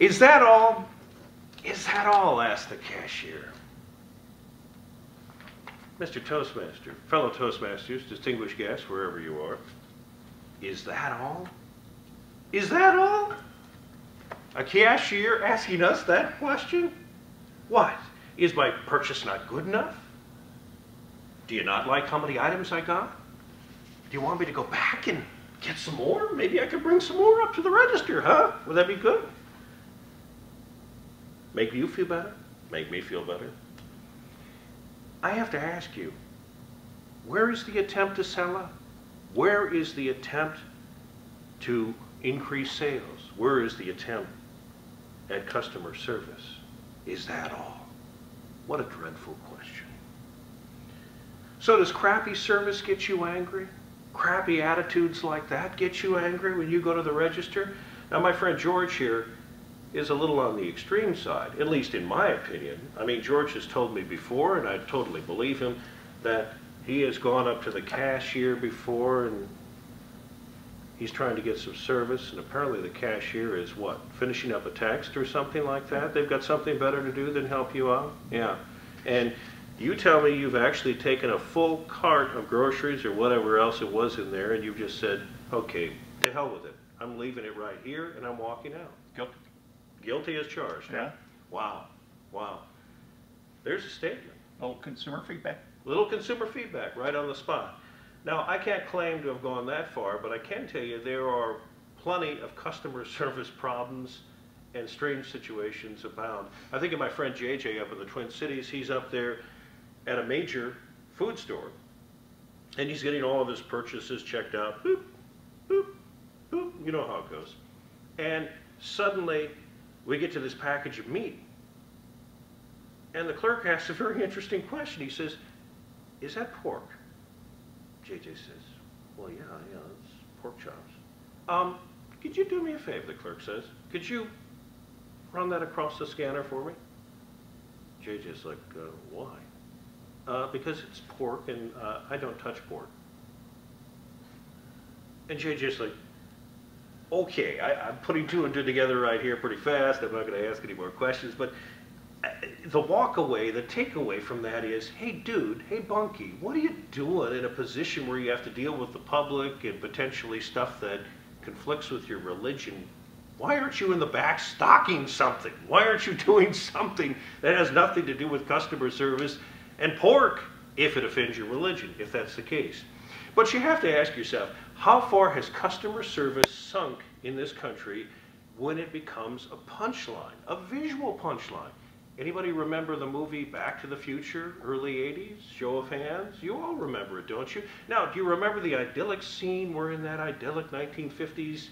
Is that all? Is that all? Asked the cashier. Mr. Toastmaster, fellow Toastmasters, distinguished guests, wherever you are, is that all? Is that all? A cashier asking us that question? What? Is my purchase not good enough? Do you not like how many items I got? Do you want me to go back and get some more? Maybe I could bring some more up to the register, huh? Would that be good? Make you feel better? Make me feel better? I have to ask you, where is the attempt to sell out? Where is the attempt to increase sales? Where is the attempt at customer service? Is that all? What a dreadful question. So does crappy service get you angry? Crappy attitudes like that get you angry when you go to the register? Now my friend George here is a little on the extreme side, at least in my opinion. I mean, George has told me before, and I totally believe him, that he has gone up to the cashier before and he's trying to get some service, and apparently the cashier is what, finishing up a text or something like that? They've got something better to do than help you out? Yeah. And you tell me you've actually taken a full cart of groceries or whatever else it was in there and you've just said, okay, to hell with it. I'm leaving it right here and I'm walking out. Guilty. Guilty as charged. Yeah. Huh? Wow. Wow. There's a statement. Little consumer feedback. Little consumer feedback right on the spot. Now, I can't claim to have gone that far, but I can tell you there are plenty of customer service problems and strange situations abound. I think of my friend JJ up in the Twin Cities. He's up there at a major food store, and he's getting all of his purchases checked out. Boop, boop, boop. You know how it goes. And suddenly, we get to this package of meat, and the clerk asks a very interesting question. He says, is that pork? JJ says, well, yeah, it's pork chops. Could you do me a favor, the clerk says. Could you run that across the scanner for me? JJ's like, why? Because it's pork, and I don't touch pork. And JJ's like, okay, I'm putting two and two together right here pretty fast. I'm not going to ask any more questions, but the walk away, the takeaway from that is, hey dude, hey Bunky, what are you doing in a position where you have to deal with the public and potentially stuff that conflicts with your religion? Why aren't you in the back stocking something? Why aren't you doing something that has nothing to do with customer service and pork, if it offends your religion, if that's the case? But you have to ask yourself, how far has customer service sunk in this country when it becomes a punchline, a visual punchline? Anybody remember the movie Back to the Future, early 80s? Show of hands? You all remember it, don't you? Now, do you remember the idyllic scene? We're in that idyllic 1950s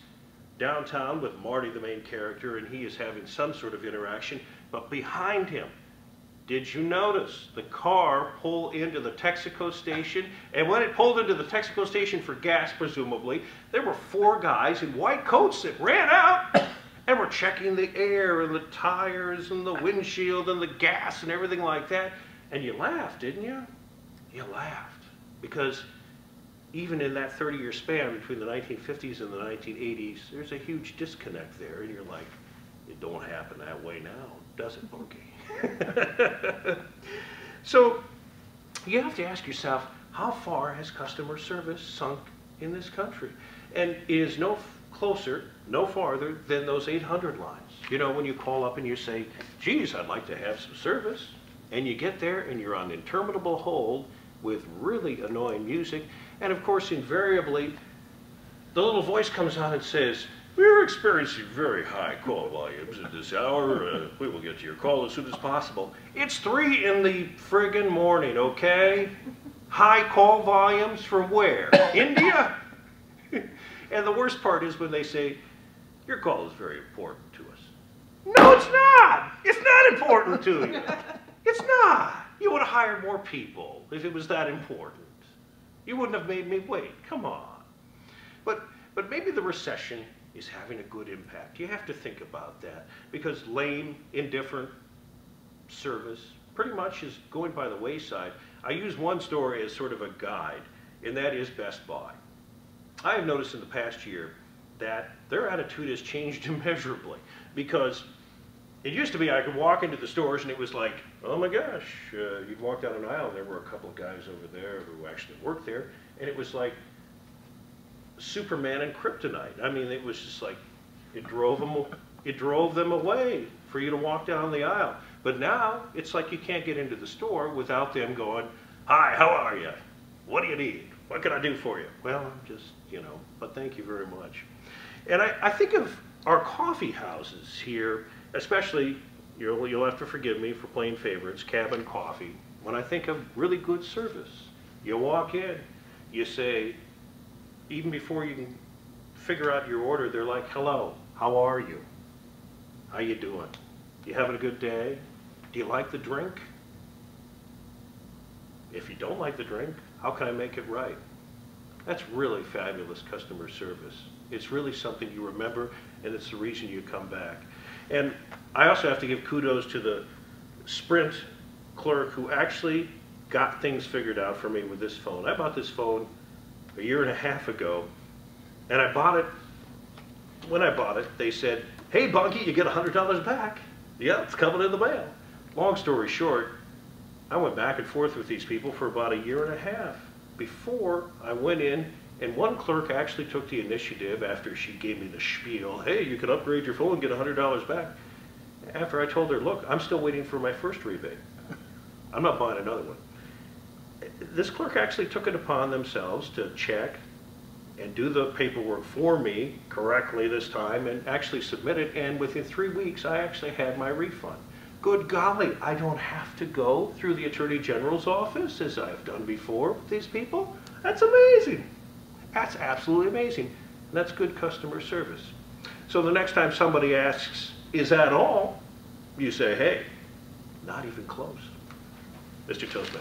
downtown with Marty, the main character, and he is having some sort of interaction, but behind him, did you notice the car pull into the Texaco station? And when it pulled into the Texaco station for gas, presumably, there were four guys in white coats that ran out and were checking the air and the tires and the windshield and the gas and everything like that. And you laughed, didn't you? You laughed. Because even in that 30-year span between the 1950s and the 1980s, there's a huge disconnect there. And you're like, it don't happen that way now, does it, Bunky? So you have to ask yourself, how far has customer service sunk in this country? And it is no closer, no farther than those 800 lines. You know, when you call up and you say, geez, I'd like to have some service, and you get there and you're on interminable hold with really annoying music, and of course invariably the little voice comes on and says, we're experiencing very high call volumes at this hour. We will get to your call as soon as possible. It's 3 in the friggin' morning, okay? High call volumes from where? India? And the worst part is when they say, your call is very important to us. No, it's not. It's not important to you. It's not. You would have hired more people if it was that important. You wouldn't have made me wait. Come on. But maybe the recession is having a good impact. You have to think about that, because lame, indifferent service pretty much is going by the wayside. I use one store as sort of a guide, and that is Best Buy. I have noticed in the past year that their attitude has changed immeasurably, because It used to be I could walk into the stores and it was like, oh my gosh, you'd walk down an aisle and there were a couple of guys over there who actually worked there, and it was like Superman and Kryptonite. I mean, it was just like, it drove them away for you to walk down the aisle. But now, it's like you can't get into the store without them going, hi, how are you? What do you need? What can I do for you? Well, I'm just, but thank you very much. And I think of our coffee houses here, especially, you'll have to forgive me for playing favorites, Cabin Coffee. When I think of really good service, you walk in, you say, even before you can figure out your order, they're like, hello, how are you? How you doing? You having a good day? Do you like the drink? If you don't like the drink, how can I make it right? That's really fabulous customer service. It's really something you remember, and it's the reason you come back. And I also have to give kudos to the Sprint clerk who actually got things figured out for me with this phone. I bought this phone a year and a half ago, and I bought it. When I bought it, they said, hey, Bunky, you get $100 back. Yeah, it's coming in the mail. Long story short, I went back and forth with these people for about a year and a half before I went in, and one clerk actually took the initiative after she gave me the spiel, hey, you can upgrade your phone and get $100 back. After I told her, look, I'm still waiting for my first rebate. I'm not buying another one. This clerk actually took it upon themselves to check and do the paperwork for me correctly this time and actually submit it, and within 3 weeks I actually had my refund. Good golly, I don't have to go through the Attorney General's office as I've done before with these people. That's amazing. That's absolutely amazing. And that's good customer service. So the next time somebody asks, is that all? You say, hey, not even close. Mr. Toastmaster.